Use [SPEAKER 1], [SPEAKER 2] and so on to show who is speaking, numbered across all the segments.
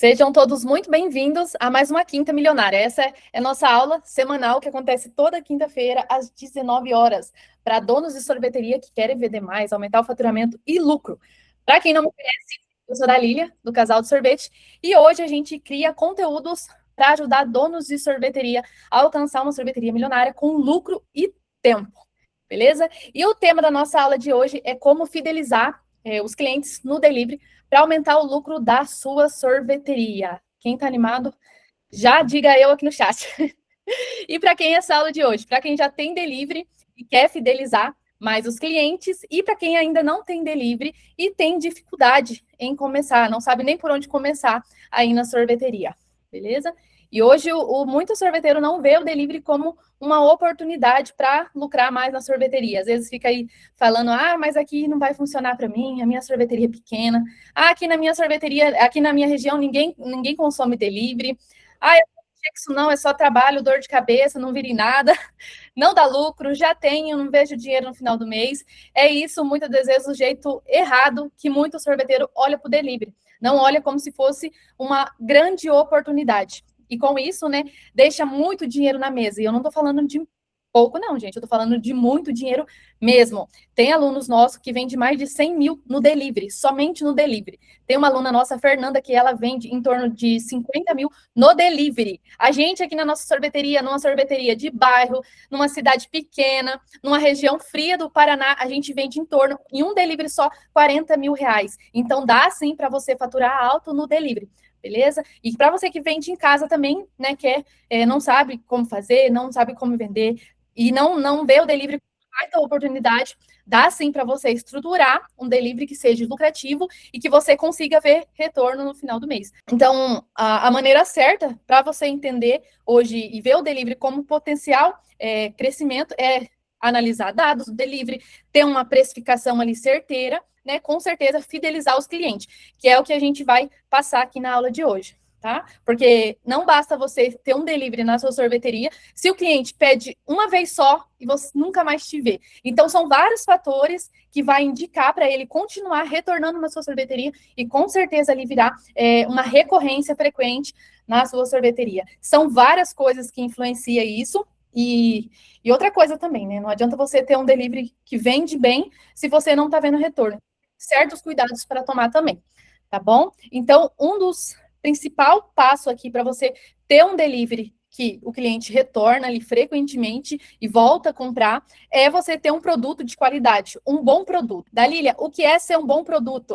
[SPEAKER 1] Sejam todos muito bem-vindos a mais uma Quinta Milionária. Essa é a nossa aula semanal que acontece toda quinta-feira às 19 horas para donos de sorveteria que querem vender mais, aumentar o faturamento e lucro. Para quem não me conhece, eu sou a Lília, do Casal de Sorvete, e hoje a gente cria conteúdos para ajudar donos de sorveteria a alcançar uma sorveteria milionária com lucro e tempo, beleza? E o tema da nossa aula de hoje é como fidelizar os clientes no delivery para aumentar o lucro da sua sorveteria. Quem está animado, já diga eu aqui no chat. E para quem é essa aula de hoje? Para quem já tem delivery e quer fidelizar mais os clientes, e para quem ainda não tem delivery e tem dificuldade em começar, não sabe nem por onde começar aí na sorveteria, beleza? E hoje muito sorveteiro não vê o delivery como uma oportunidade para lucrar mais na sorveteria. Às vezes fica aí falando, mas aqui não vai funcionar para mim, a minha sorveteria é pequena. Aqui na minha sorveteria, aqui na minha região, ninguém consome delivery. Eu não isso não, é só trabalho, dor de cabeça, não vira em nada, não dá lucro, já tenho, não vejo dinheiro no final do mês. É isso, muitas das vezes, o jeito errado que muito sorveteiro olha para o delivery. Não olha como se fosse uma grande oportunidade. E com isso, né, deixa muito dinheiro na mesa. E eu não estou falando de pouco, não, gente. Eu estou falando de muito dinheiro mesmo. Tem alunos nossos que vendem mais de 100 mil no delivery, somente no delivery. Tem uma aluna nossa, a Fernanda, que ela vende em torno de 50 mil no delivery. A gente aqui na nossa sorveteria, numa sorveteria de bairro, numa cidade pequena, numa região fria do Paraná, a gente vende em torno, em um delivery só, 40 mil reais. Então, dá sim para você faturar alto no delivery. Beleza? E para você que vende em casa também, né, não sabe como fazer, não sabe como vender e não vê o delivery como baita oportunidade, dá sim para você estruturar um delivery que seja lucrativo e que você consiga ver retorno no final do mês. Então, a maneira certa para você entender hoje e ver o delivery como potencial crescimento é analisar dados do delivery, ter uma precificação ali certeira, né? Com certeza fidelizar os clientes, que é o que a gente vai passar aqui na aula de hoje, tá? Porque não basta você ter um delivery na sua sorveteria se o cliente pede uma vez só e você nunca mais te vê. Então, são vários fatores que vai indicar para ele continuar retornando na sua sorveteria e com certeza ali virar uma recorrência frequente na sua sorveteria. São várias coisas que influenciam isso. E outra coisa também, né? Não adianta você ter um delivery que vende bem se você não está vendo retorno. Certos cuidados para tomar também, tá bom? Então, um dos principal passo aqui para você ter um delivery que o cliente retorna ali frequentemente e volta a comprar, é você ter um produto de qualidade, um bom produto. Dalília, o que é ser um bom produto?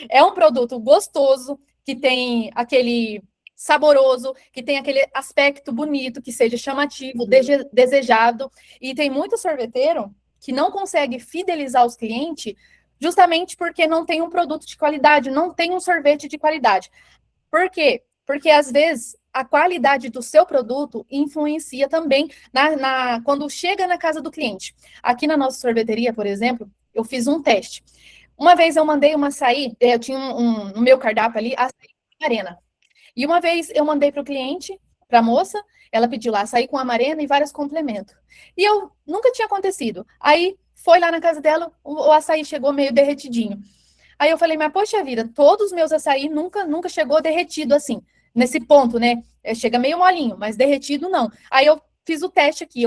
[SPEAKER 1] É um produto gostoso, que tem aquele saboroso, que tem aquele aspecto bonito, que seja chamativo, desejado. E tem muito sorveteiro que não consegue fidelizar os clientes justamente porque não tem um produto de qualidade, não tem um sorvete de qualidade. Por quê? Porque, às vezes, a qualidade do seu produto influencia também quando chega na casa do cliente. Aqui na nossa sorveteria, por exemplo, eu fiz um teste. Uma vez eu mandei uma açaí, eu tinha no meu cardápio ali, açaí com amarena. E uma vez eu mandei para o cliente, para a moça, ela pediu lá açaí com amarena e vários complementos. E eu nunca tinha acontecido. Aí foi lá na casa dela, o açaí chegou meio derretidinho. Aí eu falei, mas poxa vida, todos os meus açaí nunca chegou derretido assim, nesse ponto, né? Chega meio molinho, mas derretido não. Aí eu fiz o teste aqui,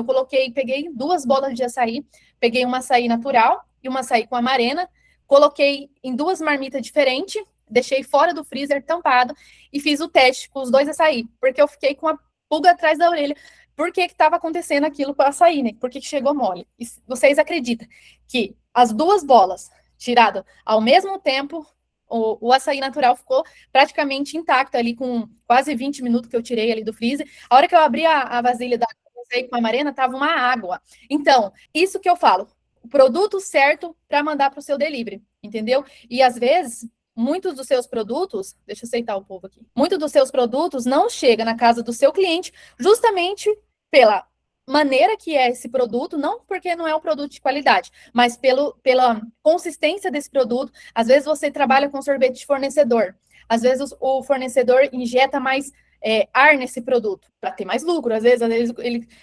[SPEAKER 1] peguei 2 bolas de açaí, peguei uma açaí natural e uma açaí com amarena, coloquei em 2 marmitas diferentes, deixei fora do freezer tampado e fiz o teste com os 2 açaí, porque eu fiquei com a pulga atrás da orelha. Por que estava acontecendo aquilo com o açaí, né? Por que chegou mole? E vocês acreditam que as 2 bolas tirado ao mesmo tempo, o açaí natural ficou praticamente intacto ali, com quase 20 minutos que eu tirei ali do freezer. A hora que eu abri a vasilha da açaí com a amarena, tava uma água. Então, isso que eu falo, o produto certo para mandar para o seu delivery, entendeu? E às vezes, muitos dos seus produtos, deixa eu aceitar o povo aqui, muitos dos seus produtos não chegam na casa do seu cliente justamente pela maneira que é esse produto, não porque não é um produto de qualidade, mas pela consistência desse produto. Às vezes você trabalha com sorvete de fornecedor, às vezes o fornecedor injeta mais ar nesse produto para ter mais lucro. Às vezes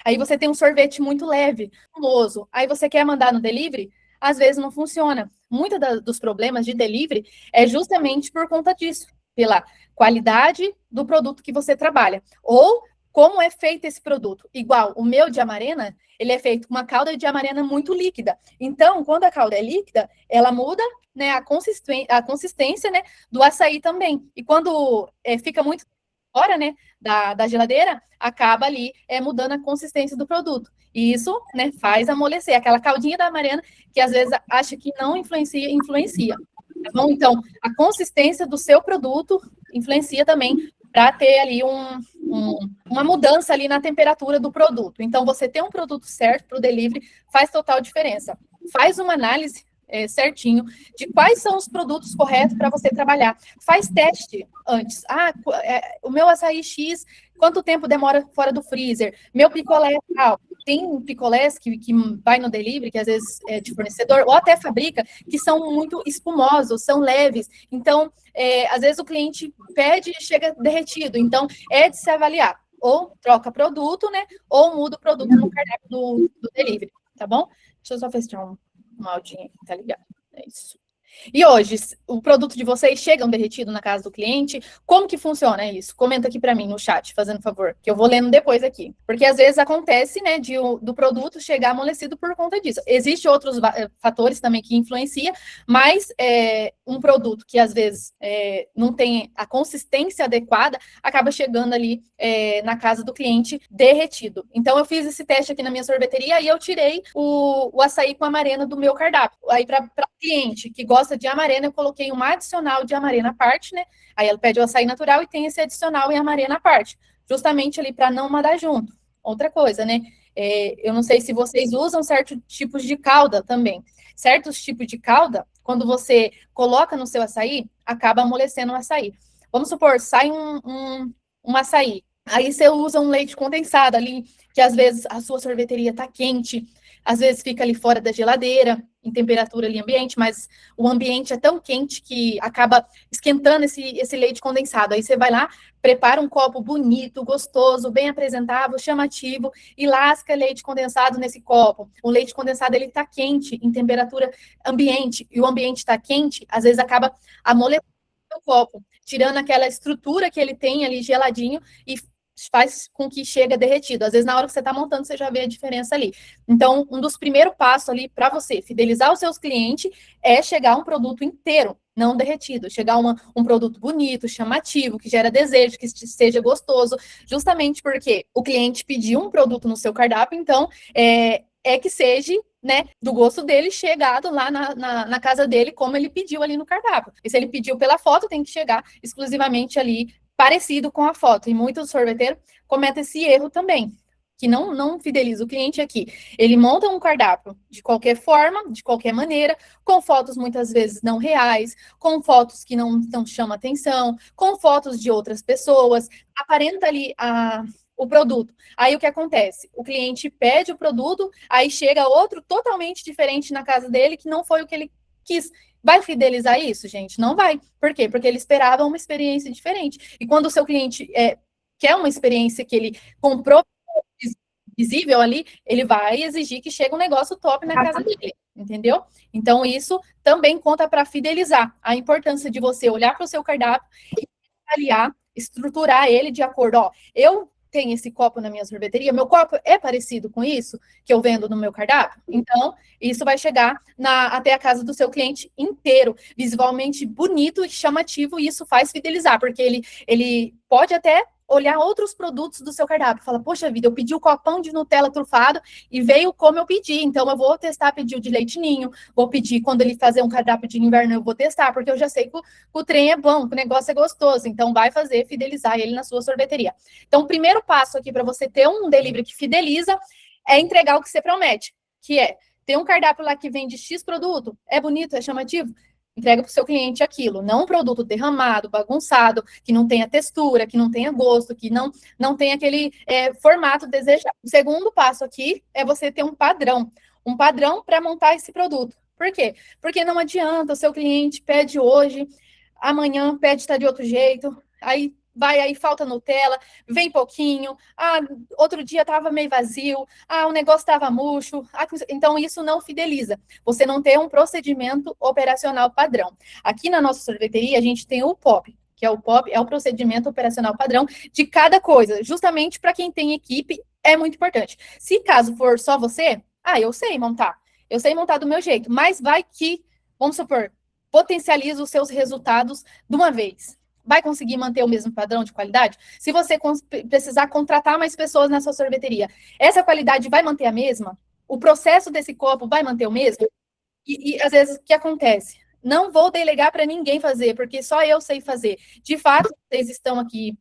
[SPEAKER 1] aí você tem um sorvete muito leve, famoso, aí você quer mandar no delivery, às vezes não funciona. Muitos dos problemas de delivery é justamente por conta disso. pela qualidade do produto que você trabalha, ou como é feito esse produto. Igual, o meu de amarena, ele é feito com uma calda de amarena muito líquida. Então, quando a calda é líquida, ela muda, né, a consistência, né, do açaí também. E quando fica muito fora, né, da geladeira, acaba ali mudando a consistência do produto. E isso, né, faz amolecer. Aquela caldinha da amarena, que às vezes acha que não influencia, influencia. Tá bom? Então, a consistência do seu produto influencia também para ter ali uma mudança ali na temperatura do produto. Então, você ter um produto certo para o delivery faz total diferença. Faz uma análise certinho de quais são os produtos corretos para você trabalhar. Faz teste antes. O meu açaí X, quanto tempo demora fora do freezer? Meu picolé tal. Tem picolés que vai no delivery, que às vezes é de fornecedor, ou até fabrica, que são muito espumosos, são leves. Então, às vezes o cliente pede e chega derretido. Então, é de se avaliar. Ou troca produto, né? Ou muda o produto no cardápio do delivery, tá bom? Deixa eu só fechar uma aldinha aqui, tá ligado? É isso. E hoje, o produto de vocês chega derretido na casa do cliente? Como que funciona isso? Comenta aqui para mim no chat, fazendo favor, que eu vou lendo depois aqui. Porque às vezes acontece, né, do produto chegar amolecido por conta disso. Existem outros fatores também que influenciam, mas um produto que às vezes não tem a consistência adequada, acaba chegando ali na casa do cliente derretido. Então eu fiz esse teste aqui na minha sorveteria e eu tirei o açaí com amarena do meu cardápio. Aí para cliente que gosta de amarena, eu coloquei um adicional de amarena à parte, né? Aí ela pede o açaí natural e tem esse adicional em amarena à parte, justamente ali para não mandar junto. Outra coisa, né? Eu não sei se vocês usam certos tipos de calda também. Certos tipos de calda, quando você coloca no seu açaí, acaba amolecendo o açaí. Vamos supor, sai um açaí. Aí você usa um leite condensado ali, que às vezes a sua sorveteria está quente, às vezes fica ali fora da geladeira, em temperatura ali ambiente, mas o ambiente é tão quente que acaba esquentando esse leite condensado. Aí você vai lá, prepara um copo bonito, gostoso, bem apresentável, chamativo, e lasca leite condensado nesse copo. O leite condensado, ele está quente, em temperatura ambiente, e o ambiente está quente, às vezes acaba amolecendo o copo, tirando aquela estrutura que ele tem ali geladinho e faz com que chegue derretido. Às vezes, na hora que você está montando, você já vê a diferença ali. Então, um dos primeiros passos ali para você fidelizar os seus clientes é chegar um produto inteiro, não derretido. Chegar um produto bonito, chamativo, que gera desejo, que seja gostoso, justamente porque o cliente pediu um produto no seu cardápio, então que seja, né, do gosto dele, chegado lá na casa dele, como ele pediu ali no cardápio. E se ele pediu pela foto, tem que chegar exclusivamente ali parecido com a foto. E muitos sorveteiros cometem esse erro também, que não fideliza o cliente aqui. Ele monta um cardápio de qualquer forma, de qualquer maneira, com fotos muitas vezes não reais, com fotos que não chamam atenção, com fotos de outras pessoas, aparenta ali o produto. Aí o que acontece? O cliente pede o produto, aí chega outro totalmente diferente na casa dele, que não foi o que ele quis. Vai fidelizar isso, gente? Não vai. Por quê? Porque ele esperava uma experiência diferente. E quando o seu cliente quer uma experiência que ele comprou visível ali, ele vai exigir que chegue um negócio top na casa dele, entendeu? Então, isso também conta para fidelizar. A importância de você olhar para o seu cardápio e avaliar, estruturar ele de acordo. Ó, eu tenho esse copo na minha sorveteria, meu copo é parecido com isso que eu vendo no meu cardápio? Então, isso vai chegar até a casa do seu cliente inteiro, visualmente bonito e chamativo, e isso faz fidelizar, porque ele pode até olhar outros produtos do seu cardápio. Fala, poxa vida, eu pedi o copão de Nutella trufado e veio como eu pedi. Então, eu vou testar, pedir o de leite ninho, vou pedir, quando ele fazer um cardápio de inverno, eu vou testar, porque eu já sei que o trem é bom, que o negócio é gostoso. Então, vai fazer fidelizar ele na sua sorveteria. Então, o primeiro passo aqui para você ter um delivery que fideliza é entregar o que você promete, que é ter um cardápio lá que vende X produto, é bonito, é chamativo, entrega para o seu cliente aquilo, não um produto derramado, bagunçado, que não tenha textura, que não tenha gosto, que não tenha aquele formato desejado. O segundo passo aqui é você ter um padrão para montar esse produto. Por quê? Porque não adianta, o seu cliente pede hoje, amanhã pede estar de outro jeito, aí falta Nutella, vem pouquinho, outro dia estava meio vazio, o negócio estava murcho, então isso não fideliza. Você não tem um procedimento operacional padrão. Aqui na nossa sorveteria, a gente tem o POP, que é o POP, é o procedimento operacional padrão de cada coisa. Justamente para quem tem equipe, é muito importante. Se caso for só você, eu sei montar. Eu sei montar do meu jeito, mas vai que, vamos supor, potencializa os seus resultados de uma vez. Vai conseguir manter o mesmo padrão de qualidade? Se você precisar contratar mais pessoas na sua sorveteria, essa qualidade vai manter a mesma? O processo desse copo vai manter o mesmo? E às vezes, o que acontece? Não vou delegar para ninguém fazer, porque só eu sei fazer. De fato, vocês estão aqui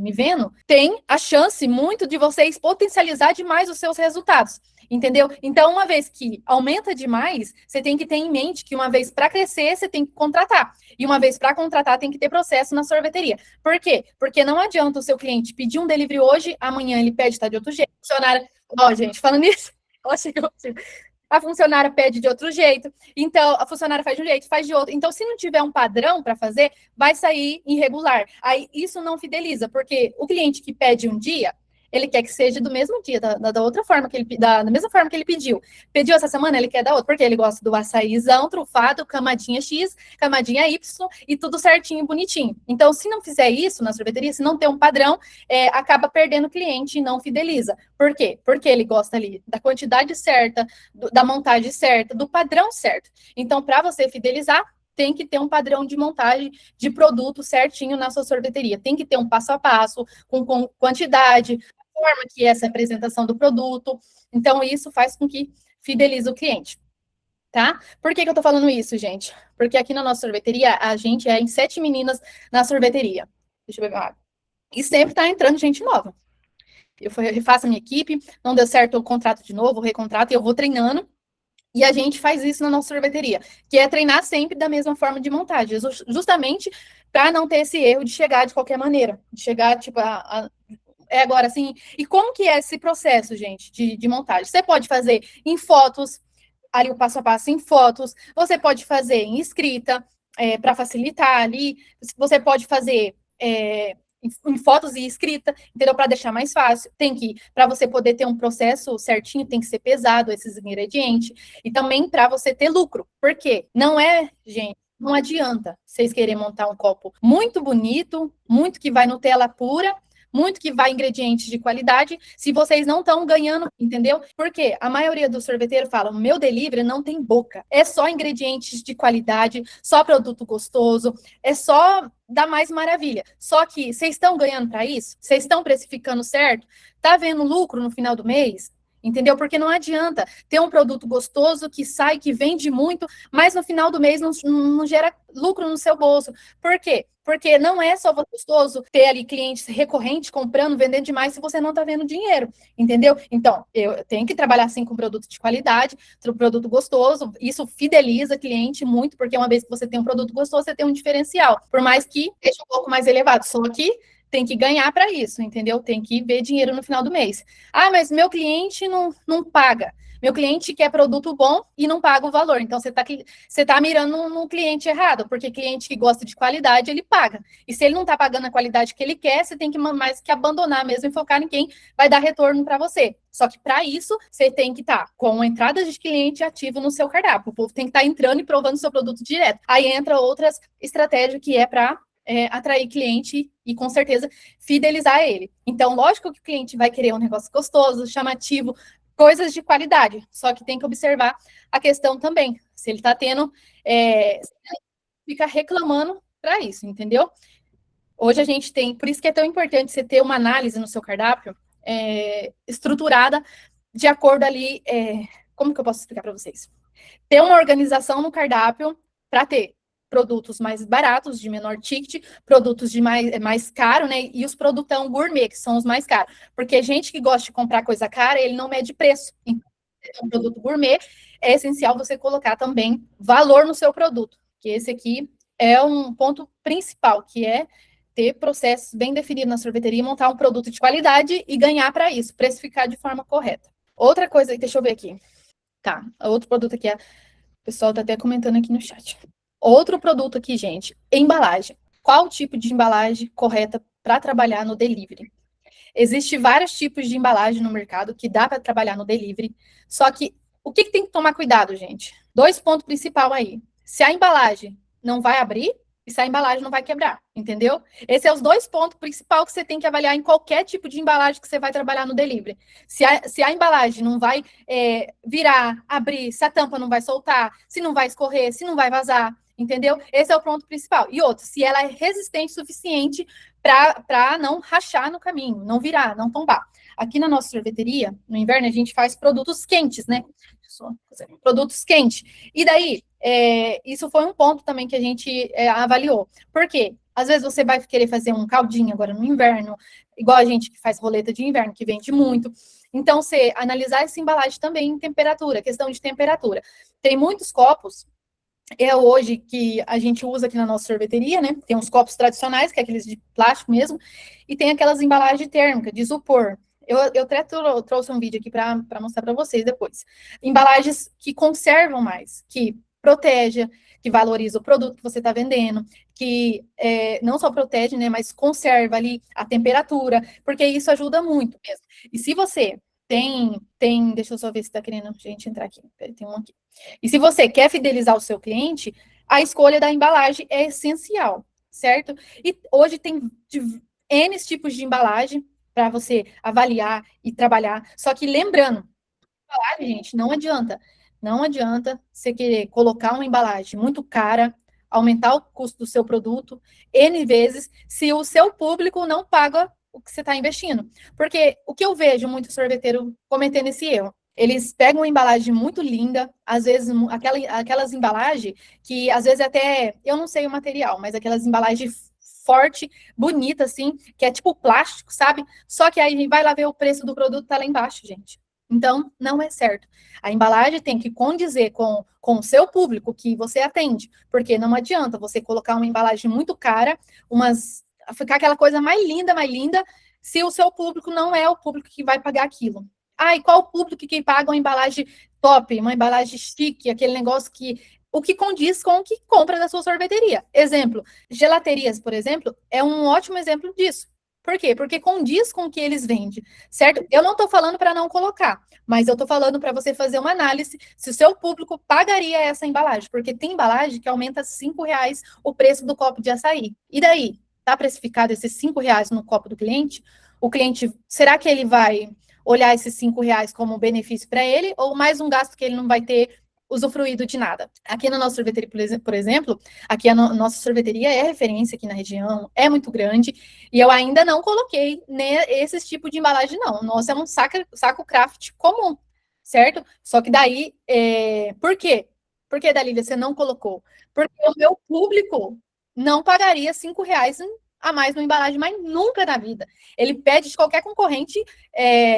[SPEAKER 1] me vendo, tem a chance muito de vocês potencializar demais os seus resultados, entendeu? Então, uma vez que aumenta demais, você tem que ter em mente que uma vez para crescer, você tem que contratar. E uma vez para contratar, tem que ter processo na sorveteria. Por quê? Porque não adianta o seu cliente pedir um delivery hoje, amanhã ele pede, tá de outro jeito. Funcionário, gente, falando nisso, a funcionária pede de outro jeito, então a funcionária faz de um jeito, faz de outro. Então, se não tiver um padrão para fazer, vai sair irregular. Aí isso não fideliza, porque o cliente que pede um dia, ele quer que seja do mesmo dia, da outra forma que ele da mesma forma que ele pediu. Pediu essa semana, ele quer da outra, porque ele gosta do açaizão, trufado, camadinha X, camadinha Y e tudo certinho, bonitinho. Então, se não fizer isso na sorveteria, se não ter um padrão, acaba perdendo o cliente e não fideliza. Por quê? Porque ele gosta ali da quantidade certa, da montagem certa, do padrão certo. Então, para você fidelizar, tem que ter um padrão de montagem de produto certinho na sua sorveteria. Tem que ter um passo a passo, com quantidade, a forma que é essa apresentação do produto. Então, isso faz com que fidelize o cliente. Tá? Por que eu tô falando isso, gente? Porque aqui na nossa sorveteria, a gente é em 7 meninas na sorveteria. Deixa eu beber uma água. E sempre tá entrando gente nova. Eu refaço a minha equipe, não deu certo, eu contrato de novo, recontrato, e eu vou treinando. E a gente faz isso na nossa sorveteria, que é treinar sempre da mesma forma de montagem, justamente para não ter esse erro de chegar de qualquer maneira, de chegar, tipo, agora assim. E como que é esse processo, gente, de montagem? Você pode fazer em fotos, ali o passo a passo em fotos, você pode fazer em escrita, para facilitar ali, você pode fazer em fotos e escrita, entendeu? Para deixar mais fácil. Tem que, para você poder ter um processo certinho, tem que ser pesado esses ingredientes. E também para você ter lucro. Por quê? Não é, gente, não adianta vocês querem montar um copo muito bonito, muito que vai Nutella pura, muito que vai ingredientes de qualidade, se vocês não estão ganhando, entendeu? Porque a maioria dos sorveteiros fala, o meu delivery não tem boca, é só ingredientes de qualidade, só produto gostoso, é só da mais maravilha. Só que vocês estão ganhando para isso? Vocês estão precificando certo? Tá vendo lucro no final do mês? Entendeu? Porque não adianta ter um produto gostoso que sai, que vende muito, mas no final do mês não gera lucro no seu bolso. Por quê? Porque não é só gostoso ter ali clientes recorrentes comprando, vendendo demais se você não está vendo dinheiro, entendeu? Então, eu tenho que trabalhar assim com produto de qualidade, produto gostoso, isso fideliza cliente muito, porque uma vez que você tem um produto gostoso, você tem um diferencial, por mais que esteja um pouco mais elevado, só que tem que ganhar para isso, entendeu? Tem que ver dinheiro no final do mês. Mas meu cliente não paga. Meu cliente quer produto bom e não paga o valor. Então, você tá mirando no cliente errado, porque cliente que gosta de qualidade, ele paga. E se ele não está pagando a qualidade que ele quer, você tem que mais que abandonar mesmo e focar em quem vai dar retorno para você. Só que para isso, você tem que estar com entrada de cliente ativo no seu cardápio. O povo tem que estar entrando e provando seu produto direto. Aí entra outras estratégias que é para atrair cliente e, com certeza, fidelizar ele. Então, lógico que o cliente vai querer um negócio gostoso, chamativo, coisas de qualidade, só que tem que observar a questão também, se ele está tendo, fica reclamando para isso, entendeu? Hoje a gente tem, por isso que é tão importante você ter uma análise no seu cardápio estruturada de acordo ali, como que eu posso explicar para vocês? Ter uma organização no cardápio para ter produtos mais baratos, de menor ticket, produtos de mais caro, né? E os produtão gourmet, que são os mais caros. Porque gente que gosta de comprar coisa cara, ele não mede preço. Então, um produto gourmet, é essencial você colocar também valor no seu produto. Que esse aqui é um ponto principal, que é ter processos bem definidos na sorveteria, montar um produto de qualidade e ganhar para isso, precificar de forma correta. Outra coisa, deixa eu ver aqui. Tá, outro produto aqui, o pessoal tá até comentando aqui no chat. Outro produto aqui, gente, embalagem. Qual o tipo de embalagem correta para trabalhar no delivery? Existem vários tipos de embalagem no mercado que dá para trabalhar no delivery, só que o que tem que tomar cuidado, gente? 2 pontos principais aí. Se a embalagem não vai abrir, e se a embalagem não vai quebrar, entendeu? Esses são os dois pontos principais que você tem que avaliar em qualquer tipo de embalagem que você vai trabalhar no delivery. Se a embalagem não vai virar, abrir, se a tampa não vai soltar, se não vai escorrer, se não vai vazar, entendeu? Esse é o ponto principal. E outro, se ela é resistente o suficiente para não rachar no caminho, não virar, não tombar. Aqui na nossa sorveteria, no inverno, a gente faz produtos quentes, né? Produtos quentes. E daí, isso foi um ponto também que a gente avaliou. Por quê? Às vezes você vai querer fazer um caldinho agora no inverno, igual a gente que faz roleta de inverno, que vende muito. Então, você analisar essa embalagem também em temperatura, questão de temperatura. Tem muitos copos, hoje que a gente usa aqui na nossa sorveteria, né? Tem uns copos tradicionais, que é aqueles de plástico mesmo, e tem aquelas embalagens térmicas, de isopor. Eu até trouxe um vídeo aqui para mostrar para vocês depois. Embalagens que conservam mais, que protege, que valoriza o produto que você está vendendo, que não só protege, né, mas conserva ali a temperatura, porque isso ajuda muito mesmo. E se você deixa eu só ver se está querendo a gente entrar aqui. Tem um aqui. E se você quer fidelizar o seu cliente, a escolha da embalagem é essencial, certo? E hoje tem N tipos de embalagem para você avaliar e trabalhar. Só que lembrando, embalagem, gente, não adianta. Não adianta você querer colocar uma embalagem muito cara, aumentar o custo do seu produto N vezes, se o seu público não paga o que você está investindo. Porque o que eu vejo muito sorveteiro cometendo esse erro, eles pegam uma embalagem muito linda, às vezes aquelas embalagens que às vezes até, eu não sei o material, mas aquelas embalagens forte, bonita assim, que é tipo plástico, sabe? Só que aí vai lá ver o preço do produto, tá lá embaixo, gente. Então, não é certo. A embalagem tem que condizer com o seu público que você atende, porque não adianta você colocar uma embalagem muito cara, ficar aquela coisa mais linda, se o seu público não é o público que vai pagar aquilo. Ah, e qual o público que paga uma embalagem top, uma embalagem chique, aquele negócio que o que condiz com o que compra da sua sorveteria. Exemplo, gelaterias, por exemplo, é um ótimo exemplo disso. Por quê? Porque condiz com o que eles vendem, certo? Eu não estou falando para não colocar, mas eu estou falando para você fazer uma análise se o seu público pagaria essa embalagem, porque tem embalagem que aumenta R$ 5 o preço do copo de açaí. E daí? Está precificado esses R$ 5 no copo do cliente? O cliente, será que ele vai olhar esses R$ 5 como benefício para ele ou mais um gasto que ele não vai ter usufruído de nada? Aqui na nossa sorveteria, por exemplo, aqui a nossa sorveteria é referência aqui na região, é muito grande, e eu ainda não coloquei esse tipo de embalagem, não. Nossa, é um saco craft comum, certo? Só que daí, por quê? Por que, Dalília, você não colocou? Porque o meu público não pagaria R$ 5 a mais numa embalagem, mas nunca na vida. Ele pede de qualquer concorrente,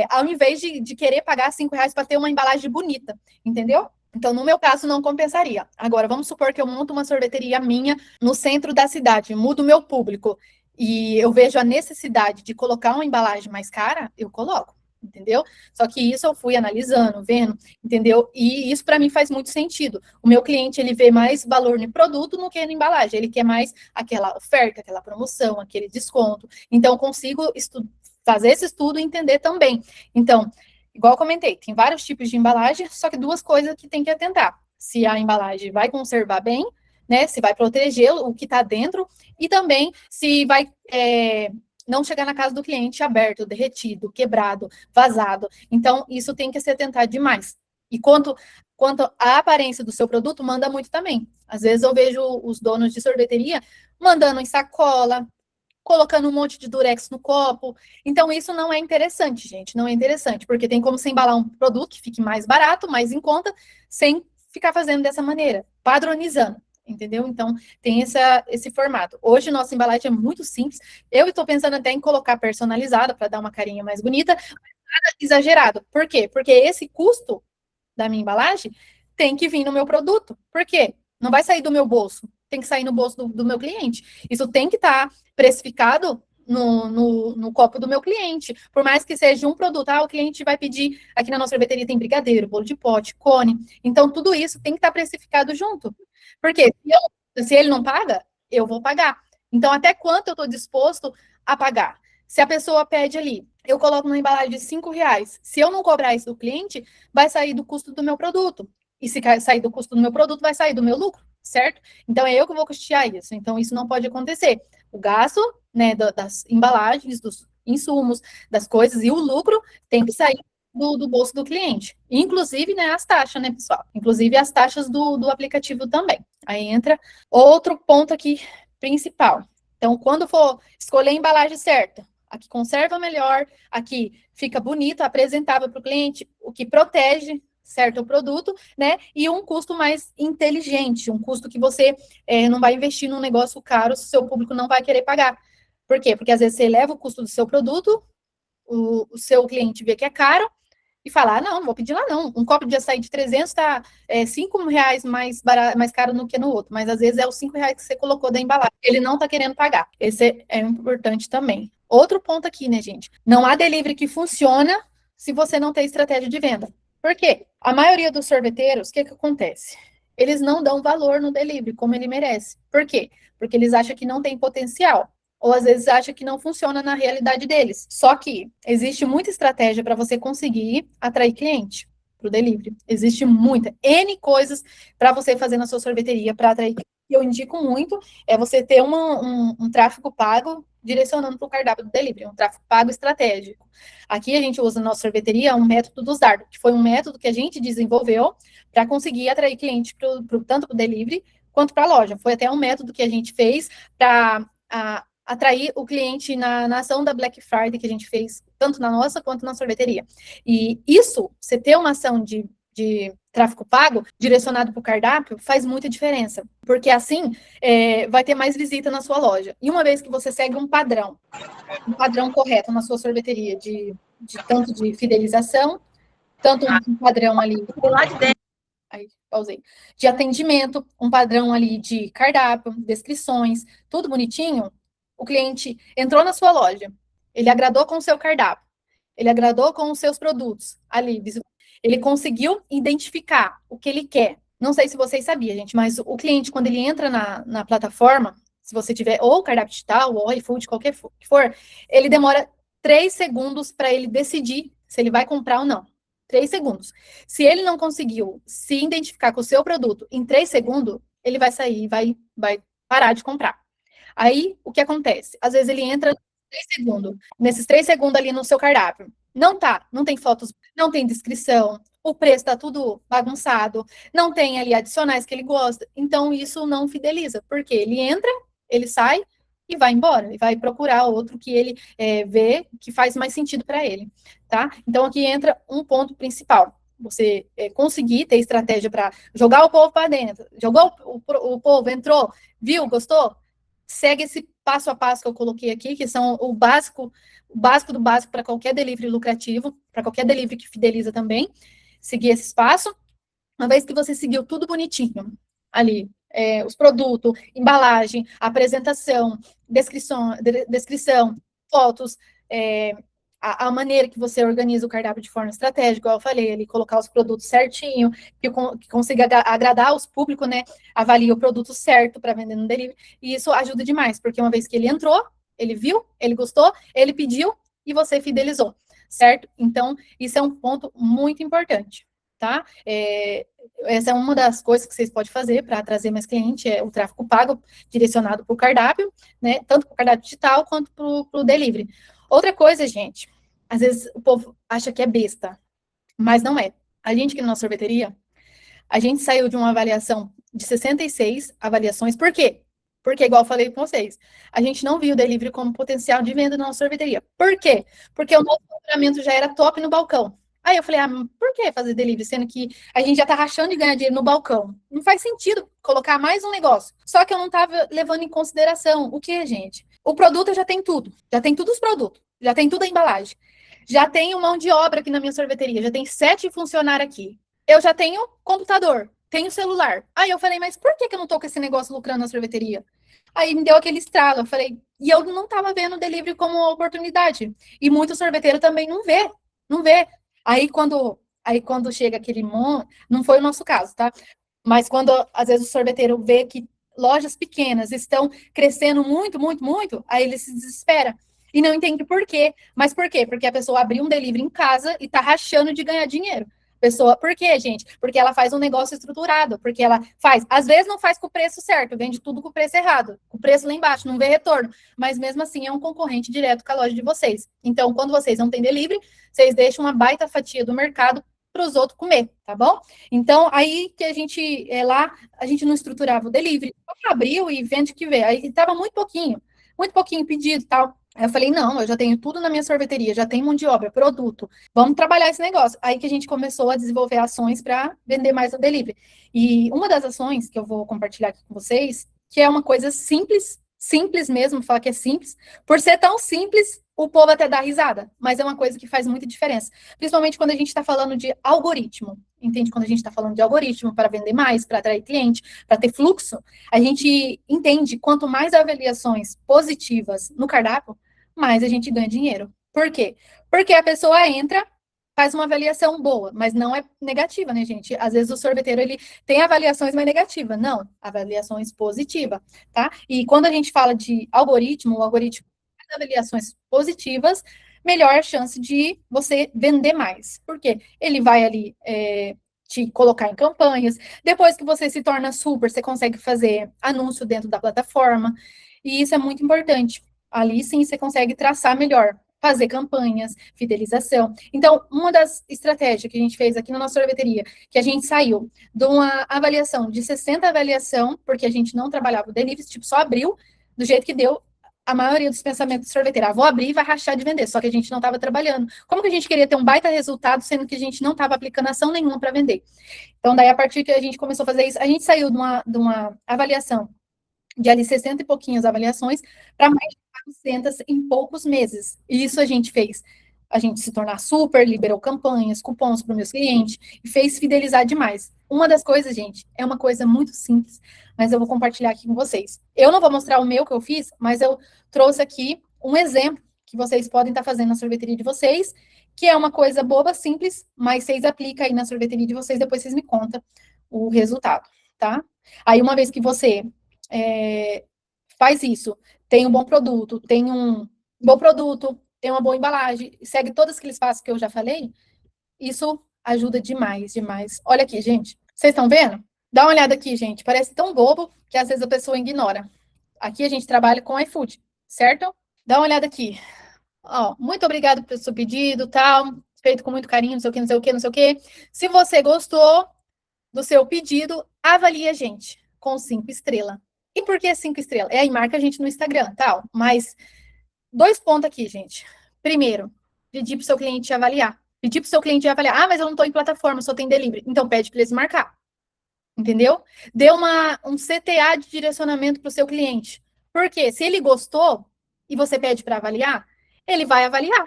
[SPEAKER 1] ao invés de querer pagar R$ 5 para ter uma embalagem bonita, entendeu? Então, no meu caso, não compensaria. Agora, vamos supor que eu monto uma sorveteria minha no centro da cidade, mudo o meu público e eu vejo a necessidade de colocar uma embalagem mais cara, eu coloco, entendeu? Só que isso eu fui analisando, vendo, entendeu? E isso para mim faz muito sentido. O meu cliente, ele vê mais valor no produto do que na embalagem. Ele quer mais aquela oferta, aquela promoção, aquele desconto. Então, eu consigo fazer esse estudo e entender também. Então, igual eu comentei, tem vários tipos de embalagem, só que duas coisas que tem que atentar. Se a embalagem vai conservar bem, né? Se vai proteger o que está dentro, e também se vai não chegar na casa do cliente aberto, derretido, quebrado, vazado. Então, isso tem que se atentar demais. E quanto à aparência do seu produto, manda muito também. Às vezes eu vejo os donos de sorveteria mandando em sacola, colocando um monte de durex no copo. Então, isso não é interessante, gente. Não é interessante, porque tem como você embalar um produto que fique mais barato, mais em conta, sem ficar fazendo dessa maneira, padronizando. Entendeu? Então, tem esse formato. Hoje, nossa embalagem é muito simples. Eu estou pensando até em colocar personalizada para dar uma carinha mais bonita, mas nada exagerado. Por quê? Porque esse custo da minha embalagem tem que vir no meu produto. Por quê? Não vai sair do meu bolso, tem que sair no bolso do meu cliente. Isso tem que estar precificado no copo do meu cliente. Por mais que seja um produto, o cliente vai pedir, aqui na nossa sorveteria tem brigadeiro, bolo de pote, cone. Então, tudo isso tem que estar precificado junto. Porque se ele não paga, eu vou pagar. Então, até quanto eu estou disposto a pagar? Se a pessoa pede ali, eu coloco numa embalagem de R$ 5. Se eu não cobrar isso do cliente, vai sair do custo do meu produto. E se sair do custo do meu produto, vai sair do meu lucro. certo? Então, é eu que vou custear isso. Então, isso não pode acontecer. O gasto, né, das embalagens, dos insumos, das coisas e o lucro tem que sair do bolso do cliente. Inclusive, né, as taxas, né, pessoal? Inclusive as taxas do aplicativo também. Aí entra outro ponto aqui principal. Então, quando for escolher a embalagem certa, a que conserva melhor, a que fica bonita, apresentável para o cliente, o que protege, certo, o produto, né? E um custo mais inteligente, um custo que você não vai investir num negócio caro se o seu público não vai querer pagar. Por quê? Porque às vezes você eleva o custo do seu produto, o seu cliente vê que é caro, e falar, não vou pedir lá não. Um copo de açaí de 300 está R$ 5 mais, mais caro do que no outro, mas às vezes é os R$ 5 que você colocou da embalagem. Ele não está querendo pagar. Esse é importante também. Outro ponto aqui, né, gente? Não há delivery que funciona se você não tem estratégia de venda. Por quê? A maioria dos sorveteiros, o que acontece? Eles não dão valor no delivery como ele merece. Por quê? Porque eles acham que não tem potencial ou às vezes acha que não funciona na realidade deles. Só que existe muita estratégia para você conseguir atrair cliente para o delivery. Existe muita, N coisas para você fazer na sua sorveteria para atrair cliente. Eu indico muito você ter um tráfego pago direcionando para o cardápio do delivery, um tráfego pago estratégico. Aqui a gente usa na nossa sorveteria um método dos dardos, que foi um método que a gente desenvolveu para conseguir atrair cliente tanto para o delivery quanto para a loja. Foi até um método que a gente fez para atrair o cliente na ação da Black Friday que a gente fez, tanto na nossa quanto na sorveteria. E isso, você ter uma ação de tráfego pago direcionado para o cardápio faz muita diferença, porque assim vai ter mais visita na sua loja. E uma vez que você segue um padrão correto na sua sorveteria tanto de fidelização, tanto um padrão ali de atendimento, um padrão ali de cardápio, descrições, tudo bonitinho, o cliente entrou na sua loja, ele agradou com o seu cardápio, ele agradou com os seus produtos ali, ele conseguiu identificar o que ele quer. Não sei se vocês sabiam, gente, mas o cliente, quando ele entra na plataforma, se você tiver ou cardápio digital, ou iFood, qualquer que for, ele demora 3 segundos para ele decidir se ele vai comprar ou não. 3 segundos. Se ele não conseguiu se identificar com o seu produto em 3 segundos, ele vai sair e vai parar de comprar. Aí, o que acontece? Às vezes ele entra 3 segundos. Nesses 3 segundos ali no seu cardápio. Não tem fotos, não tem descrição, o preço está tudo bagunçado, não tem ali adicionais que ele gosta. Então, isso não fideliza, porque ele entra, ele sai e vai embora, e vai procurar outro que ele vê que faz mais sentido para ele, tá? Então, aqui entra um ponto principal. Você conseguir ter estratégia para jogar o povo para dentro. Jogou o povo, entrou, viu, gostou? Segue esse passo a passo que eu coloquei aqui, que são o básico do básico para qualquer delivery lucrativo, para qualquer delivery que fideliza também. Seguir esse passo. Uma vez que você seguiu tudo bonitinho ali, os produtos, embalagem, apresentação, descrição, fotos, a maneira que você organiza o cardápio de forma estratégica, igual eu falei, ali, colocar os produtos certinho, que consiga agradar os públicos, né? Avalie o produto certo para vender no delivery, e isso ajuda demais, porque uma vez que ele entrou, ele viu, ele gostou, ele pediu e você fidelizou, certo? Então, isso é um ponto muito importante, tá? Essa é uma das coisas que vocês podem fazer para trazer mais cliente, o tráfego pago direcionado para o cardápio, né? Tanto para o cardápio digital quanto para o delivery. Outra coisa, gente, às vezes o povo acha que é besta, mas não é. A gente aqui na nossa sorveteria, a gente saiu de uma avaliação de 66 avaliações. Por quê? Porque, igual eu falei com vocês, a gente não viu o delivery como potencial de venda na nossa sorveteria. Por quê? Porque o nosso faturamento já era top no balcão. Aí eu falei, por que fazer delivery, sendo que a gente já tá rachando de ganhar dinheiro no balcão? Não faz sentido colocar mais um negócio. Só que eu não tava levando em consideração o que, gente? O produto já tem tudo os produtos, já tem tudo a embalagem. Já tenho mão de obra aqui na minha sorveteria, já tem 7 funcionários aqui. Eu já tenho computador, tenho celular. Aí eu falei, mas por que eu não tô com esse negócio lucrando na sorveteria? Aí me deu aquele estralo, eu falei, e eu não tava vendo o delivery como uma oportunidade. E muito sorveteiro também não vê. Aí quando chega aquele monte, não foi o nosso caso, tá? Mas quando às vezes o sorveteiro vê que lojas pequenas estão crescendo muito, muito, muito, aí ele se desespera. E não entende por quê. Mas por quê? Porque a pessoa abriu um delivery em casa e tá rachando de ganhar dinheiro. Pessoa, por quê, gente? Porque ela faz um negócio estruturado, porque ela faz, às vezes não faz com o preço certo, vende tudo com o preço errado, com o preço lá embaixo, não vê retorno, mas mesmo assim é um concorrente direto com a loja de vocês. Então, quando vocês não têm delivery, vocês deixam uma baita fatia do mercado para os outros comer, tá bom? Então, aí que a gente, lá, a gente não estruturava o delivery, abriu e vende que vê, aí estava muito pouquinho pedido e tal. Aí eu falei, não, eu já tenho tudo na minha sorveteria, já tem mão de obra, produto, vamos trabalhar esse negócio. Aí que a gente começou a desenvolver ações para vender mais no delivery. E uma das ações que eu vou compartilhar aqui com vocês, que é uma coisa simples, simples mesmo, falar que é simples, por ser tão simples, o povo até dá risada, mas é uma coisa que faz muita diferença. Principalmente quando a gente está falando de algoritmo, entende? Quando a gente está falando de algoritmo para vender mais, para atrair cliente, para ter fluxo, a gente entende quanto mais avaliações positivas no cardápio, mais a gente ganha dinheiro. Por quê? Porque a pessoa entra, faz uma avaliação boa, mas não é negativa, né, gente? Às vezes o sorveteiro, ele tem avaliações mais negativas. Não, avaliações positivas, tá? E quando a gente fala de algoritmo, o algoritmo faz avaliações positivas, melhor a chance de você vender mais. Por quê? Ele vai ali te colocar em campanhas. Depois que você se torna super, você consegue fazer anúncio dentro da plataforma. E isso é muito importante. Ali sim você consegue traçar melhor, fazer campanhas, fidelização. Então, uma das estratégias que a gente fez aqui na nossa sorveteria, que a gente saiu de uma avaliação de 60 avaliação, porque a gente não trabalhava o delivery, tipo, só abriu, do jeito que deu a maioria dos pensamentos de sorveteira. Ah, vou abrir e vai rachar de vender, só que a gente não estava trabalhando. Como que a gente queria ter um baita resultado, sendo que a gente não estava aplicando ação nenhuma para vender? Então, daí, a partir que a gente começou a fazer isso, a gente saiu de uma avaliação de ali 60 e pouquinhas avaliações para mais de 400 em poucos meses. E isso a gente fez. A gente se tornar super, liberou campanhas, cupons para os meus clientes e fez fidelizar demais. Uma das coisas, gente, é uma coisa muito simples, mas eu vou compartilhar aqui com vocês. Eu não vou mostrar o meu que eu fiz, mas eu trouxe aqui um exemplo que vocês podem estar fazendo na sorveteria de vocês, que é uma coisa boba, simples, mas vocês aplicam aí na sorveteria de vocês, depois vocês me contam o resultado, tá? Aí, uma vez que você faz isso, tem um bom produto, tem uma boa embalagem, segue todos aqueles passos que eu já falei, isso ajuda demais, demais. Olha aqui, gente. Vocês estão vendo? Dá uma olhada aqui, gente. Parece tão bobo que às vezes a pessoa ignora. Aqui a gente trabalha com iFood, certo? Dá uma olhada aqui. Ó, muito obrigado pelo seu pedido, tal. Feito com muito carinho, não sei o que, não sei o que, não sei o que. Se você gostou do seu pedido, avalie a gente com 5 estrelas. E por que 5 estrelas? É aí, marca a gente no Instagram, tal. Mas 2 pontos aqui, gente. Primeiro, pedir para o seu cliente avaliar. Pedir para o seu cliente avaliar. Ah, mas eu não estou em plataforma, só tem delivery. Então, pede para eles marcar. Entendeu? Dê um CTA de direcionamento para o seu cliente. Porque se ele gostou e você pede para avaliar, ele vai avaliar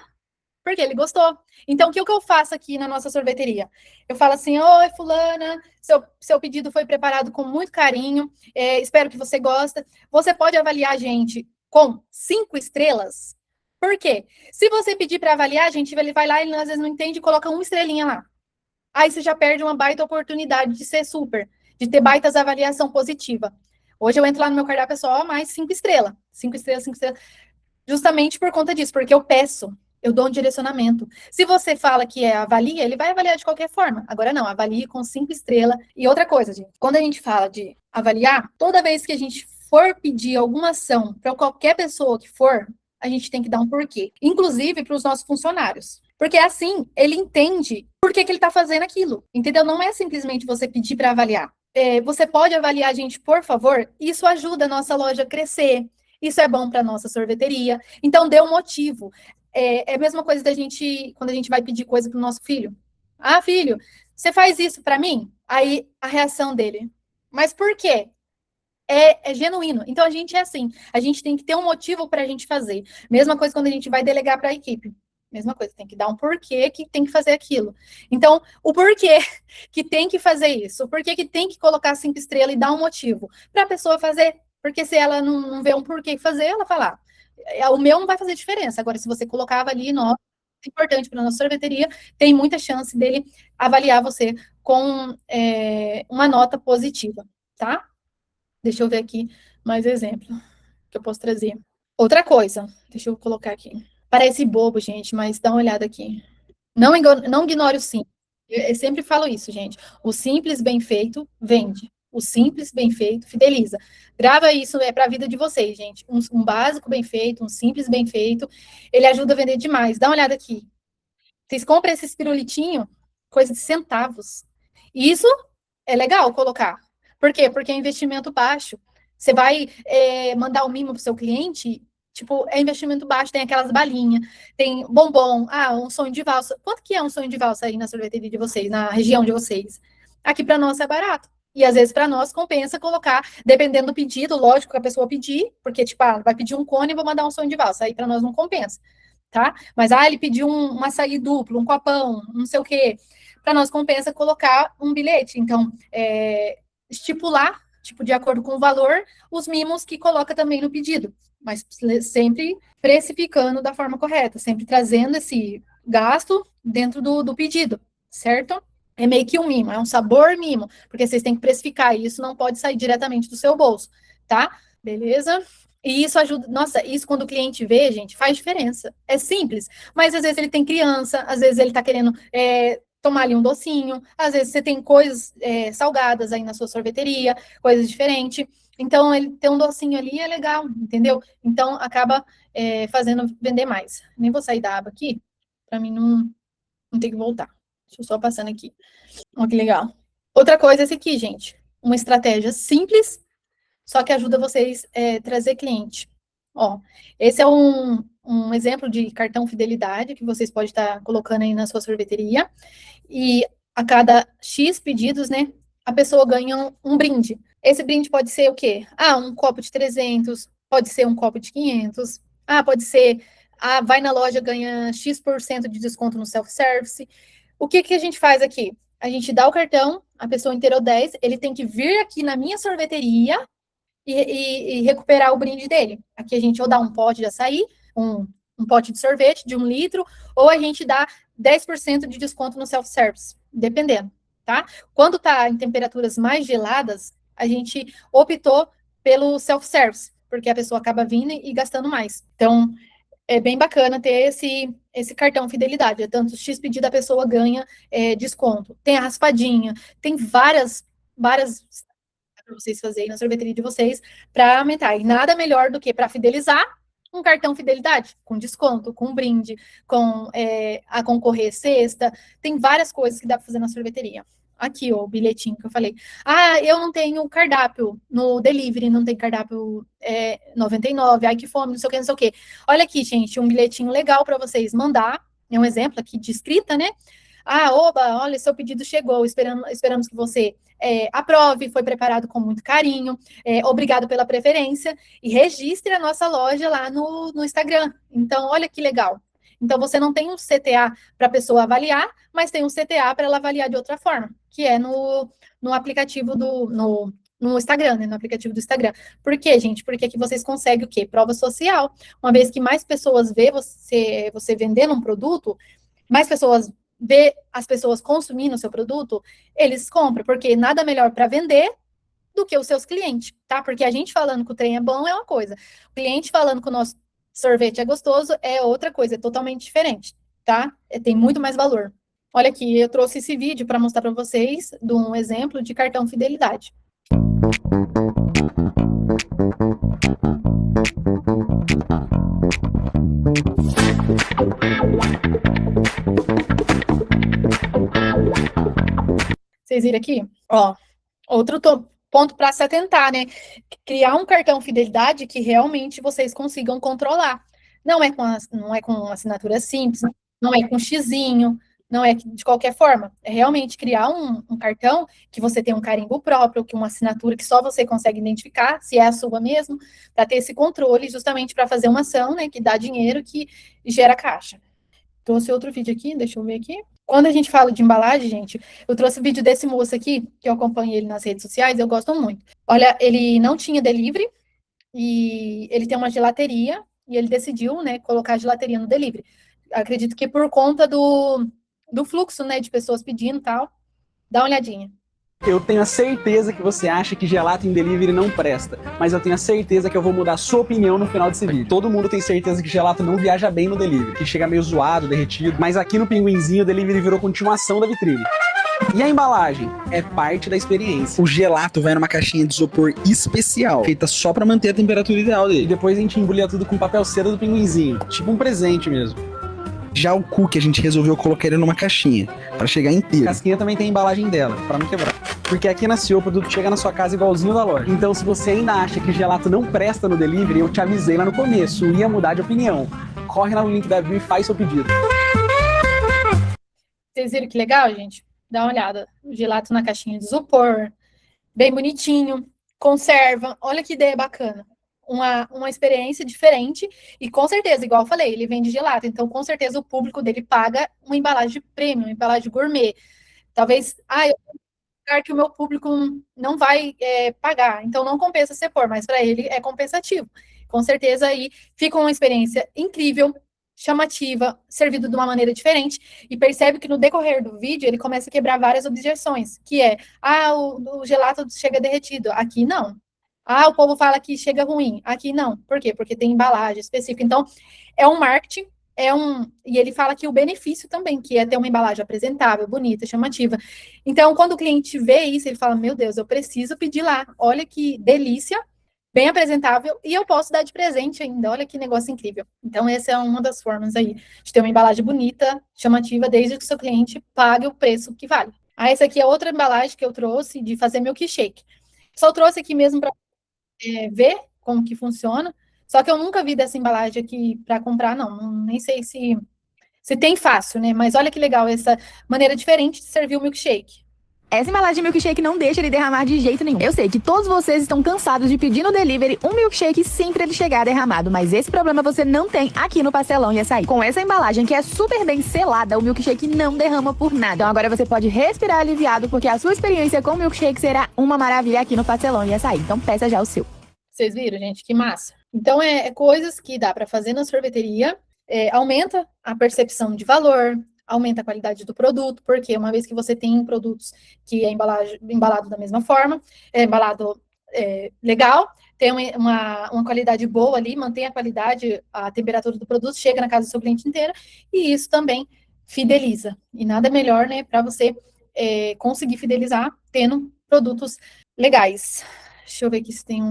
[SPEAKER 1] porque ele gostou. Então, o que eu faço aqui na nossa sorveteria? Eu falo assim, oi, fulana, seu pedido foi preparado com muito carinho, espero que você goste. Você pode avaliar a gente com 5 estrelas? Por quê? Se você pedir para avaliar, a gente, ele vai lá, ele às vezes não entende e coloca uma estrelinha lá. Aí você já perde uma baita oportunidade de ser super, de ter baitas avaliação positiva. Hoje eu entro lá no meu cardápio pessoal, mais 5 estrelas. 5 estrelas, 5 estrelas. Justamente por conta disso, porque eu peço, eu dou um direcionamento. Se você fala que avalia, ele vai avaliar de qualquer forma. Agora não, avalie com 5 estrelas. E outra coisa, gente, quando a gente fala de avaliar, toda vez que a gente for pedir alguma ação para qualquer pessoa que for, a gente tem que dar um porquê. Inclusive para os nossos funcionários. Porque assim, ele entende por que ele está fazendo aquilo. Entendeu? Não é simplesmente você pedir para avaliar. Você pode avaliar a gente, por favor? Isso ajuda a nossa loja a crescer. Isso é bom para a nossa sorveteria. Então, dê um motivo. É a mesma coisa da gente, quando a gente vai pedir coisa para o nosso filho. Ah, filho, você faz isso para mim? Aí, a reação dele. Mas por quê? É genuíno. Então, a gente é assim. A gente tem que ter um motivo para a gente fazer. Mesma coisa quando a gente vai delegar para a equipe. Mesma coisa, tem que dar um porquê que tem que fazer aquilo. Então, o porquê que tem que fazer isso, o porquê que tem que colocar 5 estrelas e dar um motivo para a pessoa fazer. Porque se ela não vê um porquê fazer, ela fala, o meu não vai fazer diferença. Agora, se você colocava ali, nossa, é importante para a nossa sorveteria, tem muita chance dele avaliar você com uma nota positiva, tá? Deixa eu ver aqui mais exemplo que eu posso trazer. Outra coisa, deixa eu colocar aqui. Parece bobo, gente, mas dá uma olhada aqui. Não ignore o sim. Eu sempre falo isso, gente. O simples bem feito vende. O simples bem feito fideliza. Grava isso, é para a vida de vocês, gente. Um básico bem feito, um simples bem feito, ele ajuda a vender demais. Dá uma olhada aqui. Vocês compram esse pirulitinho, coisa de centavos. Isso é legal colocar. Por quê? Porque é investimento baixo. Você vai mandar um mimo para o seu cliente, tipo, é investimento baixo, tem aquelas balinhas, tem bombom, um sonho de valsa. Quanto que é um sonho de valsa aí na sorveteria de vocês, na região de vocês? Aqui para nós é barato. E às vezes para nós compensa colocar, dependendo do pedido, lógico que a pessoa pedir, porque, tipo, vai pedir um cone e vou mandar um sonho de valsa. Aí para nós não compensa, tá? Mas, ele pediu um açaí duplo, um copão, não sei o quê. Para nós compensa colocar um bilhete. Então, estipular, tipo, de acordo com o valor, os mimos que coloca também no pedido. Mas sempre precificando da forma correta, sempre trazendo esse gasto dentro do pedido, certo? É meio que um mimo, é um sabor mimo, porque vocês têm que precificar, e isso não pode sair diretamente do seu bolso, tá? Beleza? E isso ajuda, nossa, isso quando o cliente vê, gente, faz diferença. É simples, mas às vezes ele tem criança, às vezes ele tá querendo tomar ali um docinho, às vezes você tem coisas salgadas aí na sua sorveteria, coisas diferentes. Então, ele ter um docinho ali é legal, entendeu? Então, acaba fazendo vender mais. Nem vou sair da aba aqui, para mim não ter que voltar. Deixa eu só passando aqui. Olha que legal. Outra coisa é esse aqui, gente. Uma estratégia simples, só que ajuda vocês a trazer cliente. Ó, esse é um exemplo de cartão fidelidade que vocês podem estar colocando aí na sua sorveteria. E a cada X pedidos, né, a pessoa ganha um brinde. Esse brinde pode ser o quê? Um copo de 300, pode ser um copo de 500, pode ser, vai na loja, ganha X% de desconto no self-service. O que a gente faz aqui? A gente dá o cartão, a pessoa inteirou 10, ele tem que vir aqui na minha sorveteria e recuperar o brinde dele. Aqui a gente ou dá um pote de açaí, um pote de sorvete de 1 litro, ou a gente dá 10% de desconto no self-service, dependendo, tá? Quando tá em temperaturas mais geladas, a gente optou pelo self-service, porque a pessoa acaba vindo e gastando mais. Então, é bem bacana ter esse cartão fidelidade. É tanto X pedido a pessoa ganha desconto. Tem a raspadinha, tem várias para vocês fazerem na sorveteria de vocês para aumentar. E nada melhor do que para fidelizar um cartão fidelidade, com desconto, com brinde, com a concorrer sexta. Tem várias coisas que dá para fazer na sorveteria. Aqui, ó, o bilhetinho que eu falei. Eu não tenho cardápio no delivery, não tem cardápio 99, ai que fome, não sei o que, não sei o que. Olha aqui, gente, um bilhetinho legal para vocês mandar. É um exemplo aqui de escrita, né? Oba, olha, seu pedido chegou, esperamos que você aprove, foi preparado com muito carinho, obrigado pela preferência, e registre a nossa loja lá no Instagram. Então, olha que legal. Então, você não tem um CTA para a pessoa avaliar, mas tem um CTA para ela avaliar de outra forma, que é no aplicativo no Instagram, né? No aplicativo do Instagram. Por quê, gente? Porque aqui vocês conseguem o quê? Prova social. Uma vez que mais pessoas vê você vendendo um produto, mais pessoas vê as pessoas consumindo o seu produto, eles compram, porque nada melhor para vender do que os seus clientes, tá? Porque a gente falando que o trem é bom é uma coisa, o cliente falando que o nosso sorvete é gostoso é outra coisa, é totalmente diferente, tá? Tem muito mais valor. Olha aqui, eu trouxe esse vídeo para mostrar para vocês de um exemplo de cartão fidelidade. Vocês viram aqui? Ó, outro ponto para se atentar, né? Criar um cartão fidelidade que realmente vocês consigam controlar. Não é com assinatura simples, não é com xizinho, não é de qualquer forma. É realmente criar um cartão que você tem um carimbo próprio, que uma assinatura que só você consegue identificar, se é a sua mesmo, para ter esse controle, justamente para fazer uma ação, né, que dá dinheiro, que gera caixa. Trouxe outro vídeo aqui, deixa eu ver aqui. Quando a gente fala de embalagem, gente, eu trouxe o vídeo desse moço aqui, que eu acompanhei ele nas redes sociais, eu gosto muito. Olha, ele não tinha delivery e ele tem uma gelateria e ele decidiu, né, colocar a gelateria no delivery. Acredito que por conta do fluxo, né, de pessoas pedindo e tal. Dá uma olhadinha.
[SPEAKER 2] Eu tenho a certeza que você acha que gelato em delivery não presta, mas eu tenho a certeza que eu vou mudar a sua opinião no final desse vídeo. Todo mundo tem certeza que gelato não viaja bem no delivery, que chega meio zoado, derretido, mas aqui no Pinguinzinho o delivery virou continuação da vitrine. E a embalagem é parte da experiência. O gelato vai numa caixinha de isopor especial, feita só pra manter a temperatura ideal dele. E depois a gente embulia tudo com papel seda do Pinguinzinho, tipo um presente mesmo. Já o cookie a gente resolveu colocar ele numa caixinha, pra chegar inteiro. A casquinha também tem a embalagem dela, pra não quebrar. Porque aqui na CEO o produto chega na sua casa igualzinho da loja. Então se você ainda acha que gelato não presta no delivery, eu te avisei lá no começo, ia mudar de opinião. Corre lá no link da bio e faz seu pedido.
[SPEAKER 1] Vocês viram que legal, gente? Dá uma olhada. O gelato na caixinha de isopor, bem bonitinho, conserva. Olha que ideia bacana. Uma experiência diferente e com certeza, igual eu falei, ele vende gelato, então com certeza o público dele paga uma embalagem premium, uma embalagem gourmet. Talvez, eu lugar que o meu público não vai pagar, então não compensa você pôr, mas para ele é compensativo. Com certeza aí fica uma experiência incrível, chamativa, servido de uma maneira diferente, e percebe que no decorrer do vídeo ele começa a quebrar várias objeções, que é, o gelato chega derretido, aqui não. O povo fala que chega ruim, aqui não. Por quê? Porque tem embalagem específica. Então, é um marketing, e ele fala que o benefício também, que é ter uma embalagem apresentável, bonita, chamativa. Então, quando o cliente vê isso, ele fala, meu Deus, eu preciso pedir lá. Olha que delícia, bem apresentável, e eu posso dar de presente ainda. Olha que negócio incrível. Então, essa é uma das formas aí de ter uma embalagem bonita, chamativa, desde que o seu cliente pague o preço que vale. Essa aqui é outra embalagem que eu trouxe de fazer milkshake. Só trouxe aqui mesmo para ver como que funciona. Só que eu nunca vi dessa embalagem aqui para comprar, não. Nem sei se tem fácil, né? Mas olha que legal essa maneira diferente de servir o milkshake.
[SPEAKER 3] Essa embalagem de milkshake não deixa ele derramar de jeito nenhum. Eu sei que todos vocês estão cansados de pedir no delivery um milkshake sem ele chegar derramado, mas esse problema você não tem aqui no Pastelão e Açaí. Com essa embalagem que é super bem selada, o milkshake não derrama por nada. Então agora você pode respirar aliviado, porque a sua experiência com o milkshake será uma maravilha aqui no Pastelão e Açaí. Então peça já o seu.
[SPEAKER 1] Vocês viram, gente? Que massa. Então, é coisas que dá para fazer na sorveteria, aumenta a percepção de valor, aumenta a qualidade do produto, porque uma vez que você tem produtos que é embalado da mesma forma, é embalado legal, tem uma qualidade boa ali, mantém a qualidade, a temperatura do produto, chega na casa do seu cliente inteiro, e isso também fideliza. E nada melhor, né, para você conseguir fidelizar tendo produtos legais. Deixa eu ver aqui se tem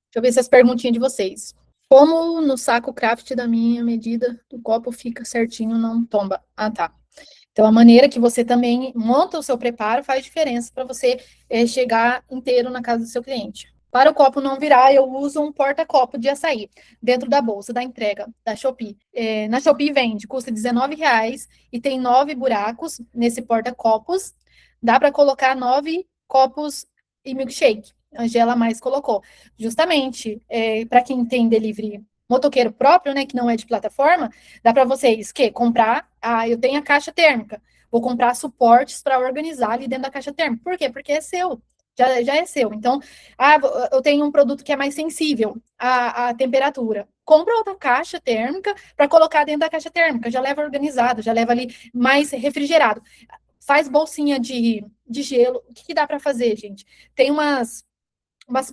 [SPEAKER 1] Deixa eu ver essas perguntinhas de vocês. Como no saco craft da minha medida do copo fica certinho, não tomba? Tá. Então, a maneira que você também monta o seu preparo faz diferença para você chegar inteiro na casa do seu cliente. Para o copo não virar, eu uso um porta-copo de açaí dentro da bolsa da entrega da Shopee. Na Shopee vende, custa R$19 e tem 9 buracos nesse porta-copos. Dá para colocar 9 copos e milkshake. A Angela Mais colocou. Justamente, para quem tem delivery motoqueiro próprio, né, que não é de plataforma, dá para vocês comprar, eu tenho a caixa térmica, vou comprar suportes para organizar ali dentro da caixa térmica. Por quê? Porque é seu, já é seu. Então, eu tenho um produto que é mais sensível à temperatura. Compra outra caixa térmica para colocar dentro da caixa térmica, já leva organizado, já leva ali mais refrigerado. Faz bolsinha de gelo. O que dá para fazer, gente? Tem umas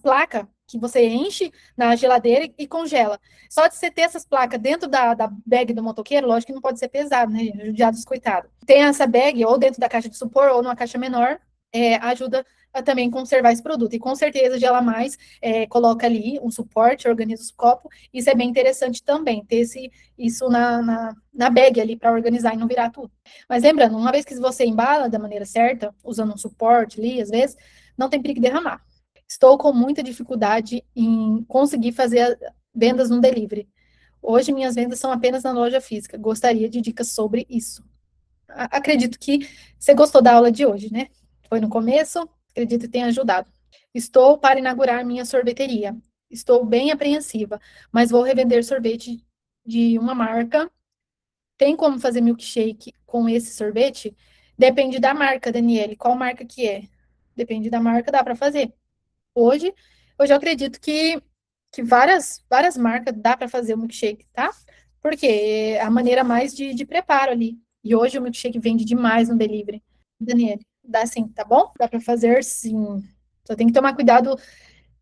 [SPEAKER 1] placas que você enche na geladeira e congela. Só de você ter essas placas dentro da bag do motoqueiro, lógico que não pode ser pesado, né? Judiado dos coitados. Tem essa bag ou dentro da caixa de supor ou numa caixa menor, ajuda a também conservar esse produto. E com certeza, Gela Mais coloca ali um suporte, organiza os copos. Isso é bem interessante também, ter isso na bag ali para organizar e não virar tudo. Mas lembrando, uma vez que você embala da maneira certa, usando um suporte ali, às vezes, não tem perigo de derramar. Estou com muita dificuldade em conseguir fazer vendas no delivery. Hoje, minhas vendas são apenas na loja física. Gostaria de dicas sobre isso. Acredito que você gostou da aula de hoje, né? Foi no começo, acredito que tenha ajudado. Estou para inaugurar minha sorveteria. Estou bem apreensiva, mas vou revender sorvete de uma marca. Tem como fazer milkshake com esse sorvete? Depende da marca, Daniele. Qual marca que é? Depende da marca, dá para fazer. Hoje eu acredito que várias marcas dá para fazer o milkshake, tá? Porque é a maneira mais de preparo ali. E hoje o milkshake vende demais no delivery. Daniele. Dá sim, tá bom? Dá para fazer sim. Só tem que tomar cuidado.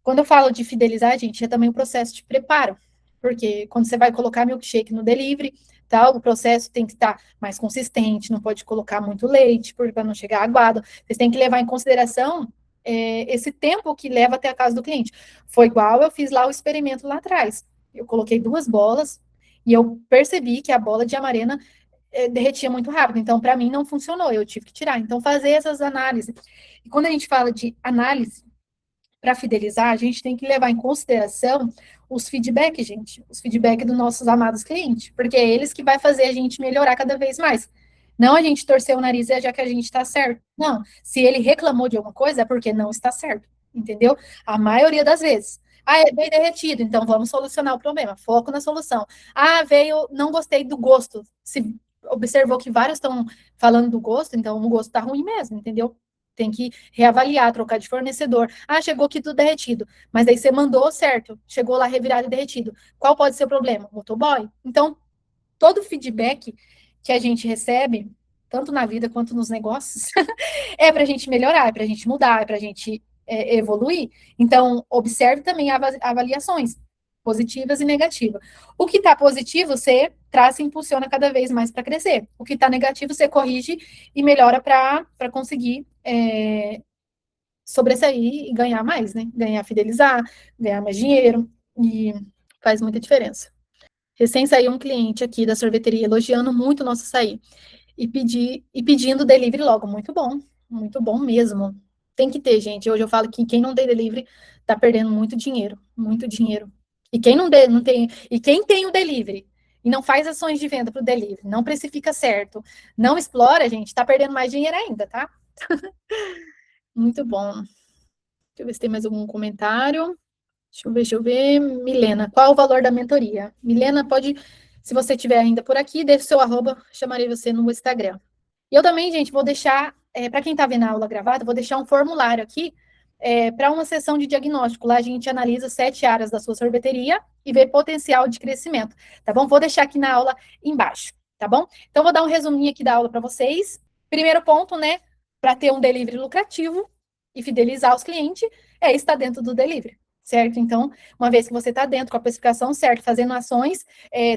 [SPEAKER 1] Quando eu falo de fidelizar, gente, é também o processo de preparo. Porque quando você vai colocar milkshake no delivery, tal, o processo tem que estar mais consistente, não pode colocar muito leite, para não chegar aguado. Vocês têm que levar em consideração esse tempo que leva até a casa do cliente. Foi igual eu fiz lá o experimento lá atrás. Eu coloquei 2 bolas e eu percebi que a bola de amarena derretia muito rápido. Então, para mim, não funcionou. Eu tive que tirar. Então, fazer essas análises. E quando a gente fala de análise, para fidelizar, a gente tem que levar em consideração os feedbacks, gente, os feedbacks dos nossos amados clientes, porque é eles que vai fazer a gente melhorar cada vez mais. Não a gente torcer o nariz e já que a gente está certo. Não, se ele reclamou de alguma coisa é porque não está certo, entendeu? A maioria das vezes. Ah, é bem derretido, então vamos solucionar o problema. Foco na solução. Ah, veio, não gostei do gosto. Se observou que vários estão falando do gosto, então o gosto está ruim mesmo, entendeu? Tem que reavaliar, trocar de fornecedor. Ah, chegou aqui tudo derretido. Mas aí você mandou certo. Chegou lá revirado e derretido. Qual pode ser o problema? Motoboy. Então, todo feedback que a gente recebe, tanto na vida quanto nos negócios, é para a gente melhorar, é para a gente mudar, é para a gente evoluir. Então, observe também avaliações positivas e negativas. O que está positivo, você traz e impulsiona cada vez mais para crescer. O que está negativo, você corrige e melhora para conseguir sobressair e ganhar mais, né? Ganhar, fidelizar, ganhar mais dinheiro, e faz muita diferença. Recém saiu um cliente aqui da sorveteria elogiando muito o nosso açaí e pedindo delivery logo. Muito bom mesmo. Tem que ter, gente. Hoje eu falo que quem não tem delivery tá perdendo muito dinheiro, muito dinheiro. E quem não tem, e quem tem o delivery e não faz ações de venda para o delivery, não precifica certo, não explora, gente, tá perdendo mais dinheiro ainda, tá? Muito bom. Deixa eu ver se tem mais algum comentário. Deixa eu ver. Milena, qual o valor da mentoria? Milena, pode, se você estiver ainda por aqui, deixe seu arroba, chamarei você no Instagram. E eu também, gente, vou deixar, para quem está vendo a aula gravada, vou deixar um formulário aqui para uma sessão de diagnóstico. Lá a gente analisa 7 áreas da sua sorveteria e vê potencial de crescimento, tá bom? Vou deixar aqui na aula embaixo, tá bom? Então, vou dar um resuminho aqui da aula para vocês. Primeiro ponto, né, para ter um delivery lucrativo e fidelizar os clientes, é estar dentro do delivery, certo? Então, uma vez que você está dentro com a precificação certa, fazendo ações,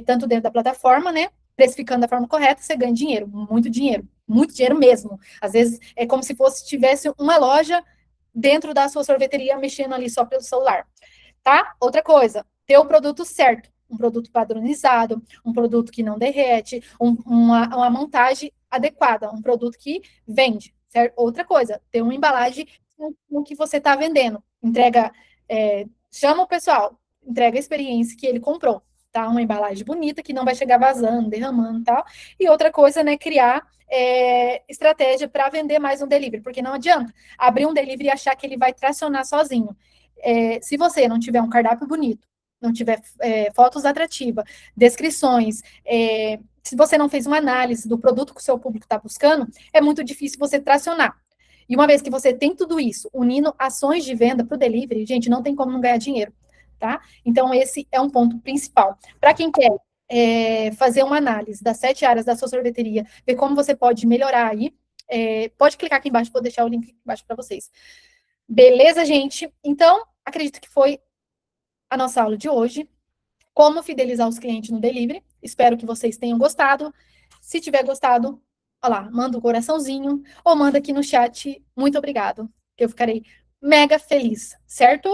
[SPEAKER 1] tanto dentro da plataforma, né, precificando da forma correta, você ganha dinheiro muito dinheiro mesmo. Às vezes, é como se tivesse uma loja dentro da sua sorveteria, mexendo ali só pelo celular, tá? Outra coisa, ter o produto certo, um produto padronizado, um produto que não derrete, uma montagem adequada, um produto que vende, certo? Outra coisa, ter uma embalagem no que você está vendendo, entrega, chama o pessoal, entrega a experiência que ele comprou, tá? Uma embalagem bonita, que não vai chegar vazando, derramando e tal. E outra coisa, né, criar estratégia para vender mais um delivery, porque não adianta abrir um delivery e achar que ele vai tracionar sozinho. Se você não tiver um cardápio bonito, não tiver fotos atrativas, descrições, se você não fez uma análise do produto que o seu público está buscando, é muito difícil você tracionar. E uma vez que você tem tudo isso, unindo ações de venda para o delivery, gente, não tem como não ganhar dinheiro, tá? Então, esse é um ponto principal. Para quem quer fazer uma análise das 7 áreas da sua sorveteria, ver como você pode melhorar aí, pode clicar aqui embaixo, vou deixar o link aqui embaixo para vocês. Beleza, gente? Então, acredito que foi a nossa aula de hoje. Como fidelizar os clientes no delivery. Espero que vocês tenham gostado. Se tiver gostado, olha lá, manda um coraçãozinho ou manda aqui no chat. Muito obrigado. Eu ficarei mega feliz, certo?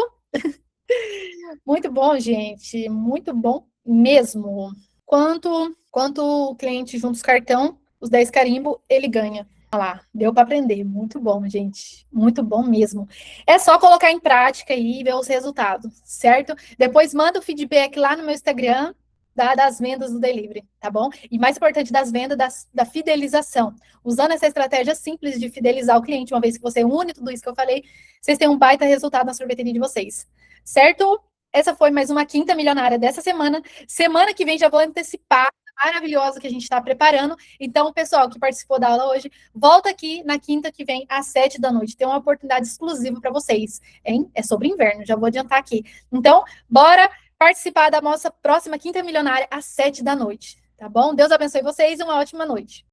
[SPEAKER 1] Muito bom, gente. Muito bom mesmo. Quanto o cliente junta os cartão, os 10 carimbo, ele ganha. Olha lá, deu para aprender. Muito bom, gente. Muito bom mesmo. É só colocar em prática aí e ver os resultados, certo? Depois manda o feedback lá no meu Instagram das vendas do delivery, tá bom? E mais importante, das vendas, da fidelização. Usando essa estratégia simples de fidelizar o cliente, uma vez que você une tudo isso que eu falei, vocês têm um baita resultado na sorveteria de vocês, certo? Essa foi mais uma Quinta Milionária dessa semana. Semana que vem já vou antecipar maravilhosa que a gente está preparando. Então, pessoal que participou da aula hoje, volta aqui na quinta que vem, às 7 da noite. Tem uma oportunidade exclusiva para vocês, hein? É sobre inverno, já vou adiantar aqui. Então, bora participar da nossa próxima Quinta Milionária às 7 da noite, tá bom? Deus abençoe vocês e uma ótima noite.